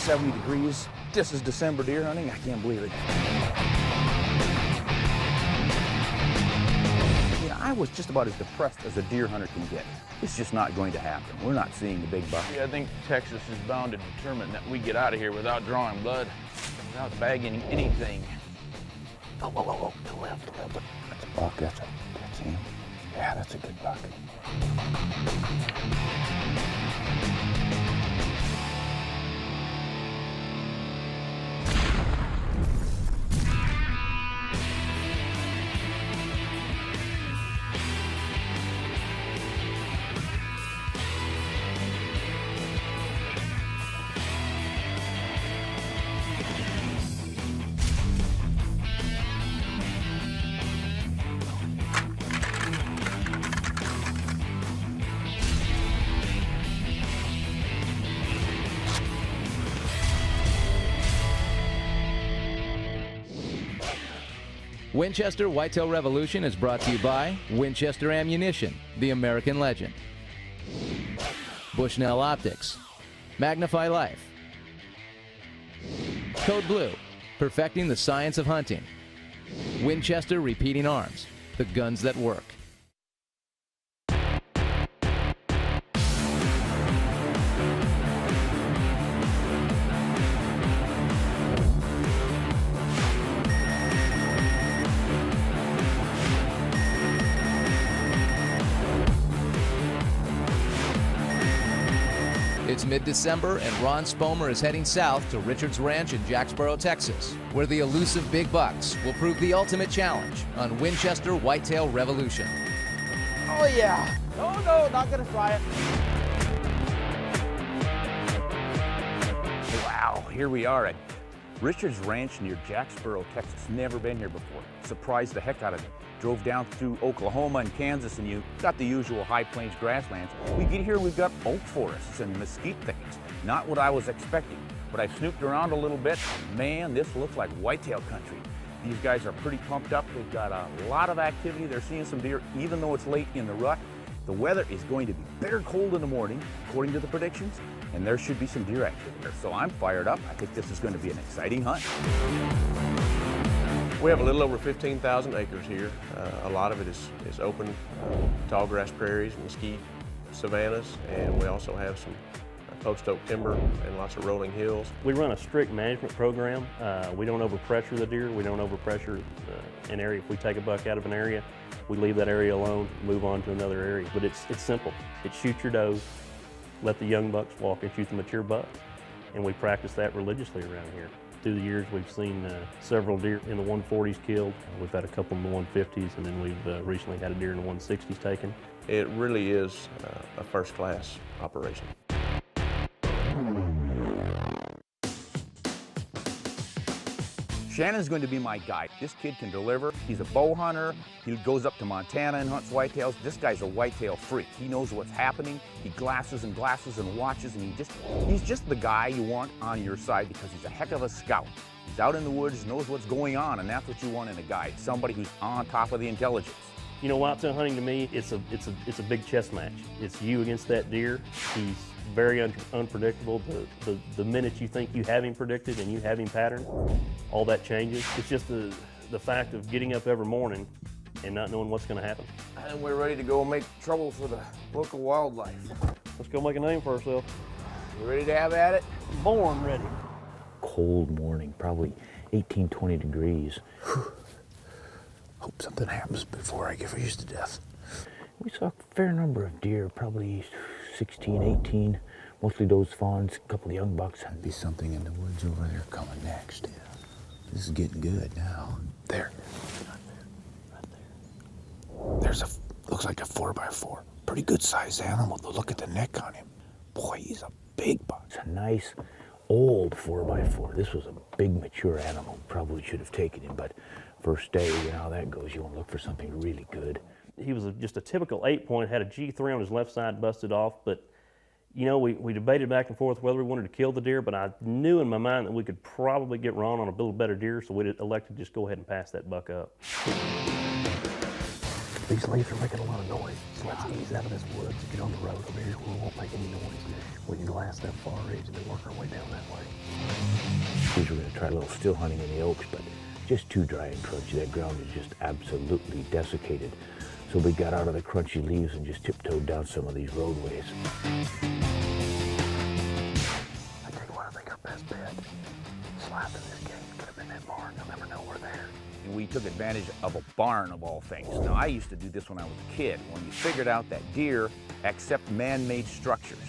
70 degrees. This is December deer hunting. I can't believe it. You know, I was just about as depressed as a deer hunter can get. It's just not going to happen. We're not seeing the big buck. Yeah, I think Texas is bound to determine that we get out of here without drawing blood, without bagging anything. Oh, whoa, whoa, whoa, to the left, to the left. That's a buck, that's him. Yeah, that's a good buck. Winchester Whitetail Revolution is brought to you by Winchester Ammunition, the American legend. Bushnell Optics. Magnify Life. Code Blue, perfecting the science of hunting. Winchester Repeating Arms, the guns that work. It's mid-December and Ron Spomer is heading south to Richard's Ranch in Jacksboro, Texas, where the elusive big bucks will prove the ultimate challenge on Winchester Whitetail Revolution. Oh yeah. Oh no, not gonna try it. Wow, here we are at Richard's Ranch near Jacksboro, Texas. Never been here before. Surprised the heck out of me. Drove down through Oklahoma and Kansas, and you got the usual high plains grasslands. We get here, we've got oak forests and mesquite thickets. Not what I was expecting, but I snooped around a little bit. Man, this looks like whitetail country. These guys are pretty pumped up. They've got a lot of activity. They're seeing some deer, even though it's late in the rut. The weather is going to be bitter cold in the morning, according to the predictions, and there should be some deer activity. So I'm fired up. I think this is going to be an exciting hunt. We have a little over 15,000 acres here. A lot of it is open, tall grass prairies, mesquite, savannas, and we also have some post oak timber and lots of rolling hills. We run a strict management program. We don't overpressure the deer. We don't overpressure an area. If we take a buck out of an area, we leave that area alone, move on to another area. But it's simple. It's shoot your does, let the young bucks walk and shoot the mature bucks. And we practice that religiously around here. Through the years, we've seen several deer in the 140s killed. We've had a couple in the 150s, and then we've recently had a deer in the 160s taken. It really is a first-class operation. Shannon's going to be my guide. This kid can deliver. He's a bow hunter. He goes up to Montana and hunts whitetails. This guy's a whitetail freak. He knows what's happening. He glasses and watches, and he's just the guy you want on your side because he's a heck of a scout. He's out in the woods, knows what's going on, and that's what you want in a guide. Somebody who's on top of the intelligence. You know, whitetail hunting to me, it's a big chess match. It's you against that deer. He's very unpredictable. The minute you think you have him predicted and you have him patterned, all that changes. It's just the fact of getting up every morning and not knowing what's going to happen. And we're ready to go make trouble for the local wildlife. Let's go make a name for ourselves. You ready to have at it? Born ready. Cold morning, probably 18, 20 degrees. Hope something happens before I get freeze to death. We saw a fair number of deer, probably 16, 18, mostly those fawns, a couple of young bucks. There'd be something in the woods over there coming next. Yeah. This is getting good now. There. Right there. There's looks like a 4x4. Pretty good sized animal. Look at the neck on him. Boy, he's a big buck. It's a nice old 4x4. This was a big mature animal. Probably should have taken him, but first day, you know how that goes. You want to look for something really good. He was just a typical 8-point, had a G3 on his left side busted off, but you know, we debated back and forth whether we wanted to kill the deer, but I knew in my mind that we could probably get Ron on a little better deer, so we elected to just go ahead and pass that buck up. These leaves are making a lot of noise, so let's ease out of this woods and get on the road over here where we won't make any noise. We can last that far ridge and then work our way down that way. These were going to try a little still hunting in the oaks, but just too dry and crunchy. That ground is just absolutely desiccated. So we got out of the crunchy leaves and just tiptoed down some of these roadways. I tell you what, I think our best bet, slapping this game, could have been that barn. They'll never know we're there. And we took advantage of a barn of all things. Now, I used to do this when I was a kid, when we figured out that deer accept man-made structures.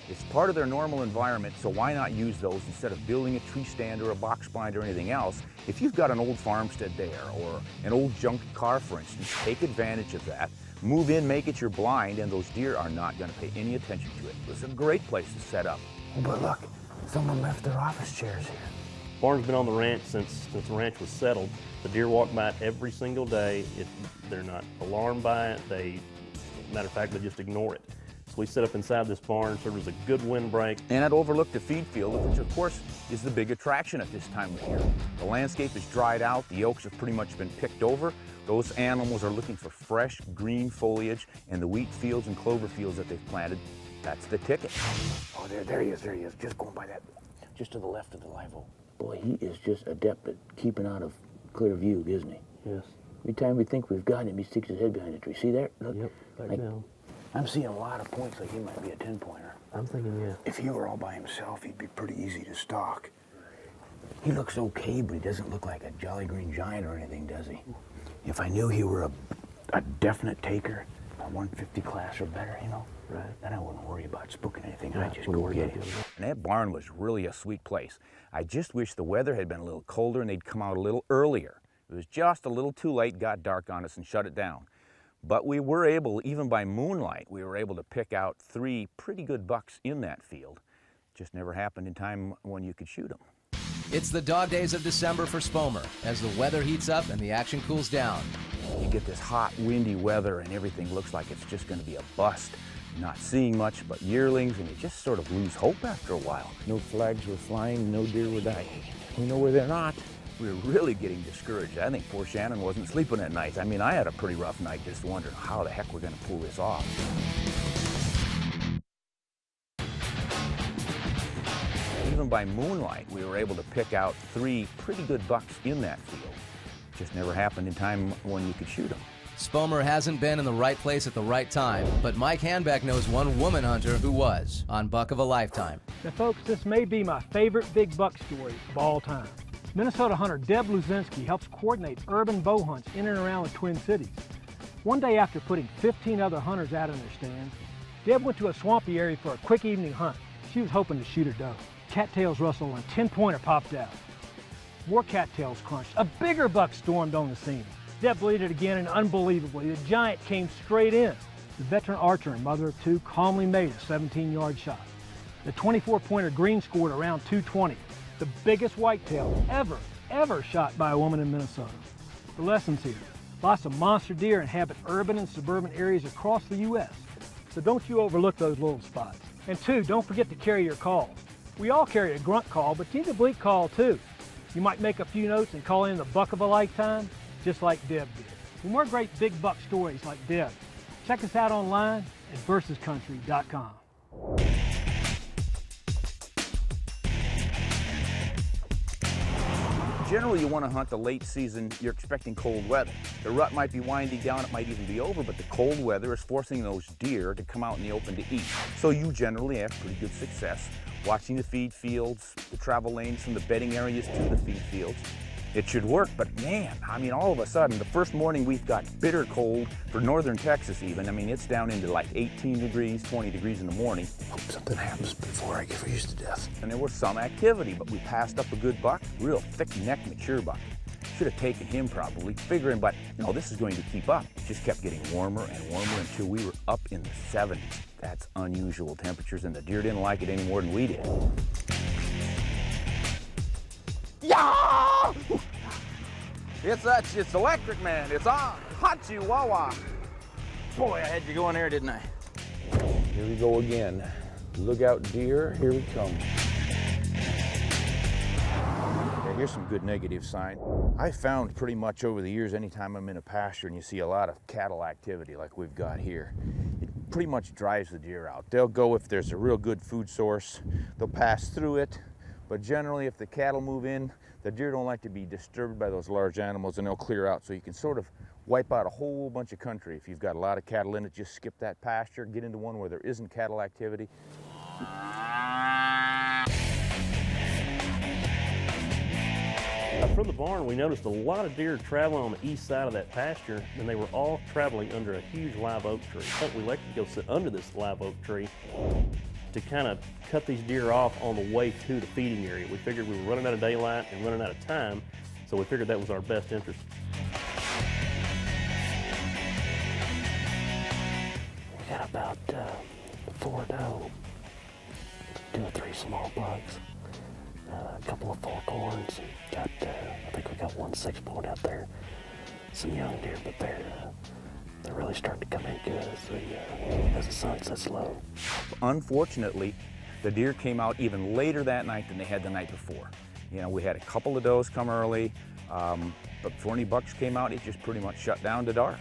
It's part of their normal environment, so why not use those instead of building a tree stand or a box blind or anything else? If you've got an old farmstead there, or an old junk car, for instance, take advantage of that, move in, make it your blind, and those deer are not going to pay any attention to it. It's a great place to set up. But look, someone left their office chairs here. Barn's been on the ranch since the ranch was settled. The deer walk by it every single day. They're not alarmed by it. Matter of fact, they just ignore it. So we set up inside this barn, serves as a good windbreak. And it overlooked the feed field, which of course is the big attraction at this time of year. The landscape is dried out, the oaks have pretty much been picked over. Those animals are looking for fresh green foliage, and the wheat fields and clover fields that they've planted, that's the ticket. Oh, there he is, just going by that, just to the left of the live oak. Boy, he is just adept at keeping out of clear view, isn't he? Yes. Every time we think we've got him, he sticks his head behind a tree. See there? Look. Yep, back down. I'm seeing a lot of points like he might be a 10-pointer. I'm thinking, yeah. If he were all by himself, he'd be pretty easy to stalk. He looks okay, but he doesn't look like a jolly green giant or anything, does he? If I knew he were a definite taker, a 150 class or better, you know, right, then I wouldn't worry about spooking anything. I'd just go get him. And that barn was really a sweet place. I just wish the weather had been a little colder and they'd come out a little earlier. It was just a little too late, got dark on us and shut it down. But we were able, even by moonlight, we were able to pick out 3 pretty good bucks in that field. Just never happened in time when you could shoot them. It's the dog days of December for Spomer as the weather heats up and the action cools down. You get this hot, windy weather and everything looks like it's just going to be a bust. You're not seeing much but yearlings, and you just sort of lose hope after a while. No flags were flying, no deer were dying. We know where they're not. We were really getting discouraged. I think poor Shannon wasn't sleeping at night. I mean, I had a pretty rough night just wondering how the heck we're going to pull this off. Even by moonlight, we were able to pick out 3 pretty good bucks in that field. Just never happened in time when you could shoot them. Spomer hasn't been in the right place at the right time, but Mike Hanbeck knows one woman hunter who was on Buck of a Lifetime. Now folks, this may be my favorite big buck story of all time. Minnesota hunter Deb Luzinski helps coordinate urban bow hunts in and around the Twin Cities. One day after putting 15 other hunters out in their stands, Deb went to a swampy area for a quick evening hunt. She was hoping to shoot a doe. Cattails rustled and a 10-pointer popped out. More cattails crunched. A bigger buck stormed on the scene. Deb bleated again, and unbelievably, the giant came straight in. The veteran archer and mother of 2 calmly made a 17-yard shot. The 24-pointer green scored around 220. The biggest whitetail ever shot by a woman in Minnesota. The lessons here: lots of monster deer inhabit urban and suburban areas across the U.S., so don't you overlook those little spots. And 2, don't forget to carry your calls. We all carry a grunt call, but you need a bleat call too. You might make a few notes and call in the Buck of a Lifetime, just like Deb did. For more great big buck stories like Deb, check us out online at versuscountry.com. Generally, you want to hunt the late season, you're expecting cold weather. The rut might be winding down, it might even be over, but the cold weather is forcing those deer to come out in the open to eat. So you generally have pretty good success watching the feed fields, the travel lanes from the bedding areas to the feed fields. It should work, but man, I mean, all of a sudden, the first morning we've got bitter cold for northern Texas even. I mean, it's down into like 18 degrees, 20 degrees in the morning. Hope something happens before I get freezed to death. And there was some activity, but we passed up a good buck, real thick-necked mature buck. Should have taken him probably, figuring, but you know, this is going to keep up. It just kept getting warmer and warmer until we were up in the 70s. That's unusual temperatures, and the deer didn't like it any more than we did. Yeah! It's electric, man. It's on. Hot chihuahua. Boy, I had you going there, didn't I? Here we go again. Look out, deer. Here we come. Here's some good negative sign. I found pretty much over the years, anytime I'm in a pasture and you see a lot of cattle activity like we've got here, it pretty much drives the deer out. They'll go if there's a real good food source, they'll pass through it, but generally if the cattle move in, the deer don't like to be disturbed by those large animals and they'll clear out. So you can sort of wipe out a whole bunch of country. If you've got a lot of cattle in it, just skip that pasture, get into one where there isn't cattle activity. From the barn, we noticed a lot of deer traveling on the east side of that pasture, and they were all traveling under a huge live oak tree. We elected to go sit under this live oak tree to kind of cut these deer off on the way to the feeding area. We figured we were running out of daylight and running out of time, so we figured that was our best interest. We got about 4 doe, 2 or 3 small bucks, a couple of forkhorns. Got, I think we got 1 6-point out there. Some young deer, but they're really starting to come in good as the sun sets low. Unfortunately, the deer came out even later that night than they had the night before. You know, we had a couple of does come early, but before any bucks came out, it just pretty much shut down to dark.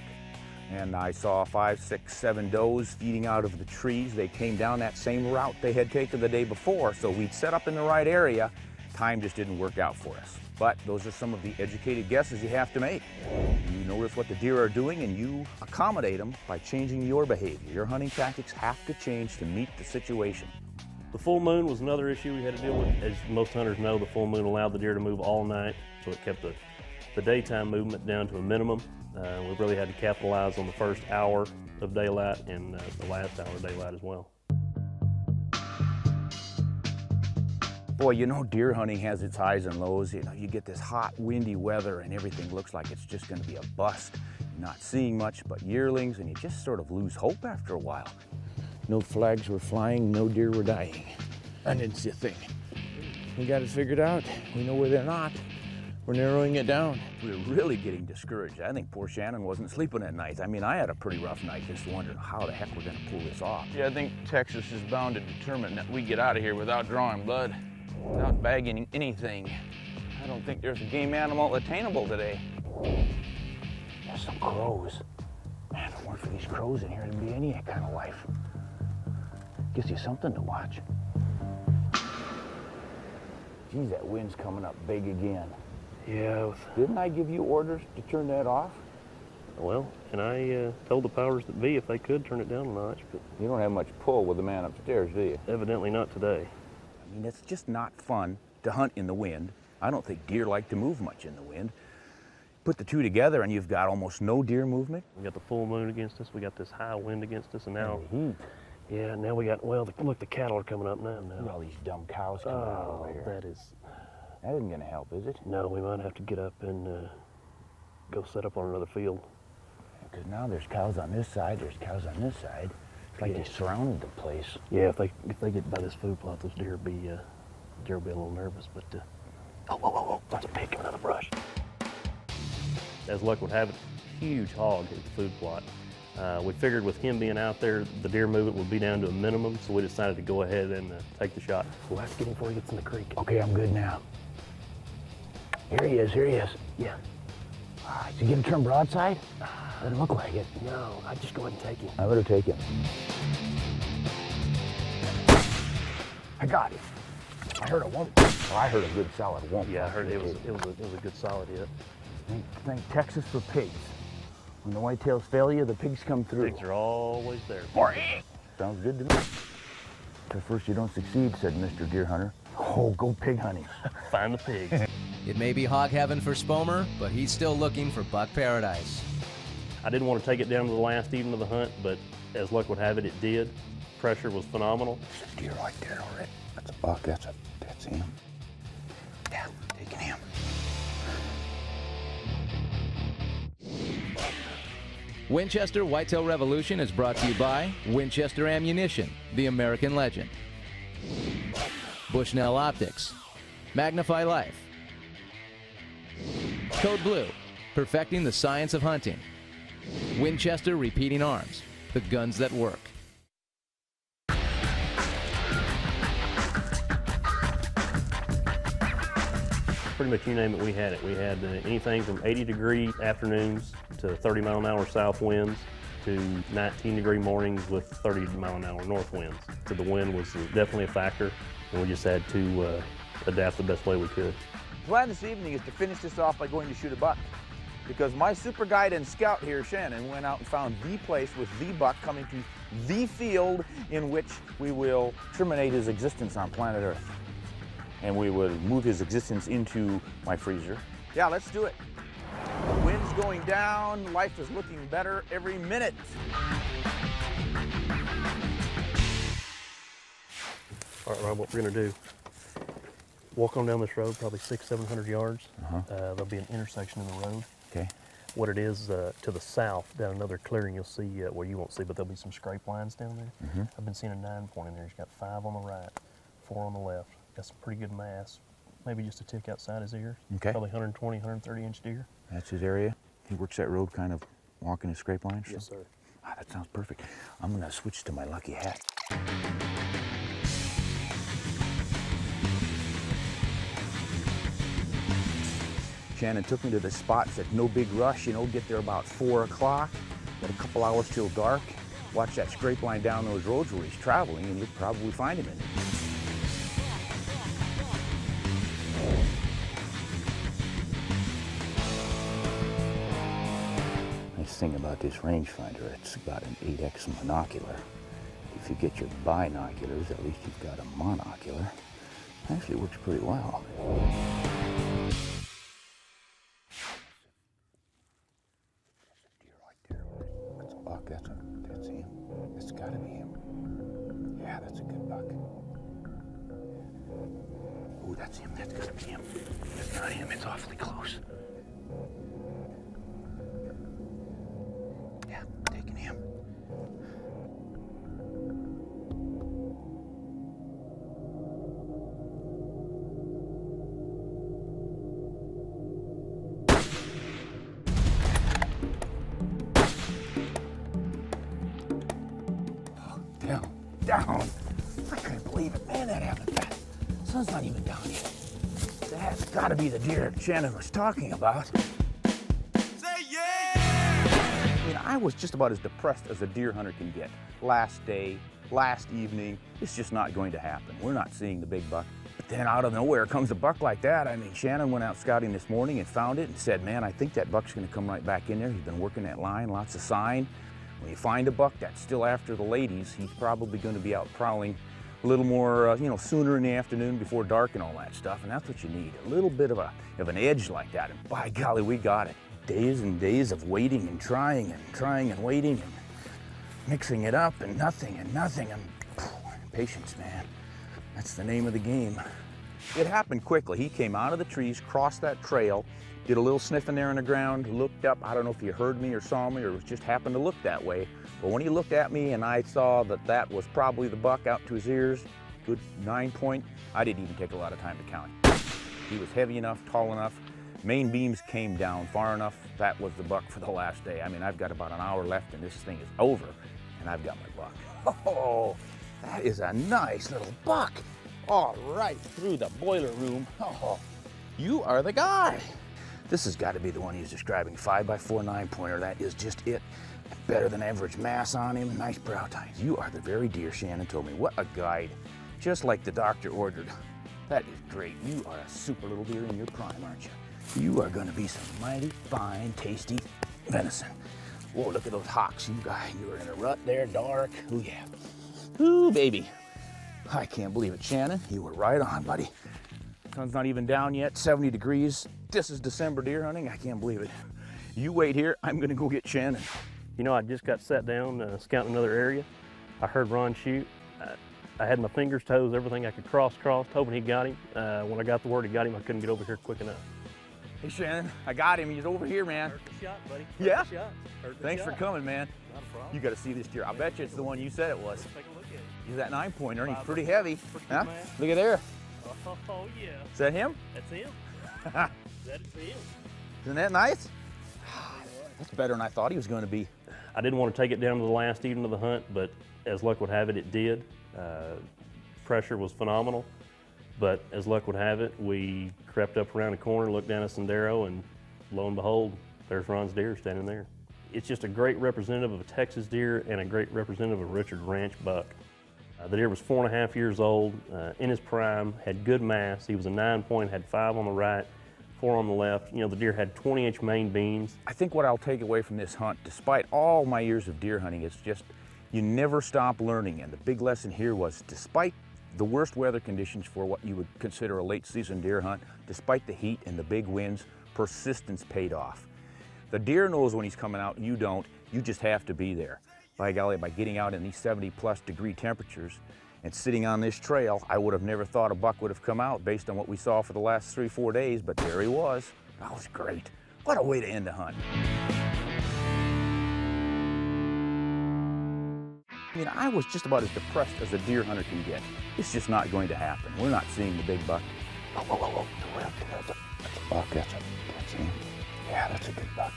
And I saw 5, 6, 7 does feeding out of the trees. They came down that same route they had taken the day before, so we'd set up in the right area. Time just didn't work out for us. But those are some of the educated guesses you have to make. You notice what the deer are doing and you accommodate them by changing your behavior. Your hunting tactics have to change to meet the situation. The full moon was another issue we had to deal with. As most hunters know, the full moon allowed the deer to move all night, so it kept the daytime movement down to a minimum. We really had to capitalize on the first hour of daylight and the last hour of daylight as well. Boy, you know, deer hunting has its highs and lows. You know, you get this hot, windy weather and everything looks like it's just going to be a bust. You're not seeing much but yearlings, and you just sort of lose hope after a while. No flags were flying, no deer were dying. I didn't see a thing. We got it figured out. We know where they're not. We're narrowing it down. We're really getting discouraged. I think poor Shannon wasn't sleeping at night. I mean, I had a pretty rough night just wondering how the heck we're going to pull this off. Yeah, I think Texas is bound to determine that we get out of here without drawing blood, without bagging anything. I don't think there's a game animal attainable today. There's some crows. Man, if it weren't for these crows in here, there'd be any kind of life. Gives you something to watch. Geez, that wind's coming up big again. Yeah. Didn't I give you orders to turn that off? Well, and I told the powers that be if they could turn it down a notch, but You don't have much pull with the man upstairs, do you? evidently not today. I mean, it's just not fun to hunt in the wind. I don't think deer like to move much in the wind. Put the two together and you've got almost no deer movement. We got the full moon against us, we got this high wind against us, and now, Heat. yeah, now we got, well, look, the cattle are coming up now. Look at all these dumb cows coming out over here. That isn't gonna help, is it? No, we might have to get up and go set up on another field. Because now there's cows on this side, there's cows on this side. It's like they surrounded the place. Yeah, if they get by this food plot, those deer will be a little nervous. But oh, there's a pig coming out of the brush. As luck would have it, huge hog hit the food plot. We figured with him being out there, the deer movement would be down to a minimum, so we decided to go ahead and take the shot. Well, let's get him before he gets in the creek. Okay, I'm good now. Here he is, here he is. Yeah. All right, so you get to turn broadside? Doesn't look like it. No, I'd just go ahead and take him. I better take him. I got him. I heard a whoomp. Oh, I heard a good solid whoomp. Yeah, I heard it was a good solid hit. Thank Texas for pigs. When the whitetails fail you, the pigs come through. Pigs are always there. Sounds good to me. At first you don't succeed, said Mr. Deer Hunter. Oh, go pig hunting. Find the pigs. It may be hog heaven for Spomer, but he's still looking for buck paradise. I didn't want to take it down to the last evening of the hunt, but as luck would have it, it did. Pressure was phenomenal. There's a deer right there already. That's a buck. That's him. Yeah, taking him. Winchester Whitetail Revolution is brought to you by Winchester Ammunition, the American legend. Bushnell Optics. Magnify Life. Code Blue, perfecting the science of hunting. Winchester Repeating Arms, the guns that work. pretty much you name it, we had it. We had anything from 80-degree afternoons to 30-mile-an-hour south winds to 19-degree mornings with 30-mile-an-hour north winds. So the wind was definitely a factor, and we just had to adapt the best way we could. The plan this evening is to finish this off by going to shoot a buck, because my super guide and scout here, Shannon, went out and found the place with the buck coming to the field in which we will terminate his existence on planet Earth. And we will move his existence into my freezer. Yeah, let's do it. The wind's going down, life is looking better every minute. All right, Rob, what we're gonna do, walk on down this road, probably 600-700 yards. There'll be an intersection in the road. Okay. What it is, to the south, down another clearing, you'll see, well, you won't see, but there'll be some scrape lines down there. I've been seeing a 9-point in there. He's got 5 on the right, 4 on the left. Got some pretty good mass, maybe just a tick outside his ears. Okay. Probably 120, 130-inch deer. That's his area. He works that road kind of walking his scrape lines? Yes, sir. Ah, that sounds perfect. I'm gonna switch to my lucky hat. Shannon took me to the spot, said no big rush, you know, get there about 4 o'clock, got a couple hours till dark, watch that scrape line down those roads where he's traveling, and you'll probably find him in it. Nice thing about this rangefinder, it's got an 8X monocular. If you get your binoculars, at least you've got a monocular. Actually works pretty well. That's a buck, that's him. It's gotta be him. Yeah, that's a good buck. Oh, that's him, that's gotta be him. That's not him, it's awfully close. Yeah, taking him. Down. I couldn't believe it. Man, that happened fast. Sun's not even down yet. That's gotta be the deer Shannon was talking about. Say yeah! I mean, I was just about as depressed as a deer hunter can get. Last day, last evening, it's just not going to happen. We're not seeing the big buck. But then out of nowhere comes a buck like that. I mean, Shannon went out scouting this morning and found it and said, man, I think that buck's gonna come right back in there. He's been working that line, lots of sign. When you find a buck that's still after the ladies, he's probably going to be out prowling a little more, you know, sooner in the afternoon before dark and all that stuff. And that's what you need, a little bit of an edge like that. And by golly, we got it. Days and days of waiting and trying and waiting and mixing it up and nothing. And patience, man. That's the name of the game. It happened quickly. He came out of the trees, crossed that trail, did a little sniffing there on the ground, looked up. I don't know if he heard me or saw me or just happened to look that way. But when he looked at me and I saw that that was probably the buck out to his ears, good 9-point, I didn't even take a lot of time to count him. He was heavy enough, tall enough, main beams came down far enough. That was the buck for the last day. I mean, I've got about an hour left and this thing is over and I've got my buck. Oh, that is a nice little buck. All right, through the boiler room. Oh, you are the guy. This has got to be the one he was describing, 5x4 9-pointer. That is just it. Better than average mass on him, nice brow tines. You are the very deer Shannon told me. What a guide, just like the doctor ordered. That is great. You are a super little deer in your prime, aren't you? You are going to be some mighty fine, tasty venison. Whoa, look at those hocks. You were in a rut there, dark. Ooh, yeah. Ooh, baby. I can't believe it, Shannon. You were right on, buddy. Sun's not even down yet, 70 degrees. This is December deer hunting. I can't believe it. You wait here. I'm going to go get Shannon. You know, I just got sat down scouting another area. I heard Ron shoot. I had my fingers, toes, everything I could crossed, hoping he got him. When I got the word he got him, I couldn't get over here quick enough. Hey, Shannon, I got him. He's over here, man. Heard the shot, buddy. Yeah? Thanks for coming, man. Not a problem. You got to see this deer. I bet you it's the one you said it was. Let's take a look at it. He's that 9-pointer, and he's pretty heavy. Huh? Man. Look at there. Oh, yeah. Is that him? That's him. That's him. Isn't that nice? That's better than I thought he was going to be. I didn't want to take it down to the last evening of the hunt, but as luck would have it, it did. Pressure was phenomenal. But as luck would have it, we crept up around the corner, looked down at Sendero, and lo and behold, there's Ron's deer standing there. It's just a great representative of a Texas deer and a great representative of a Richards Ranch buck. The deer was 4.5 years old, in his prime, had good mass. He was a 9-point, had 5 on the right, 4 on the left. You know, the deer had 20-inch main beams. I think what I'll take away from this hunt, despite all my years of deer hunting, is just you never stop learning. And the big lesson here was, despite the worst weather conditions for what you would consider a late season deer hunt, despite the heat and the big winds, persistence paid off. The deer knows when he's coming out, you don't. You just have to be there. By golly, by getting out in these 70+ degree temperatures and sitting on this trail, I would have never thought a buck would have come out based on what we saw for the last 3-4 days, but there he was. That was great. What a way to end the hunt. I mean, I was just about as depressed as a deer hunter can get. It's just not going to happen. We're not seeing the big buck. Oh, whoa, whoa, whoa. That's a buck. That's him. Yeah, that's a good buck.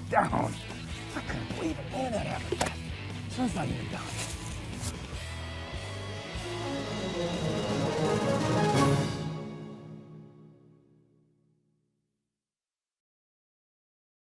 Down. I couldn't believe it. Man, that happened fast. Sun's not even down.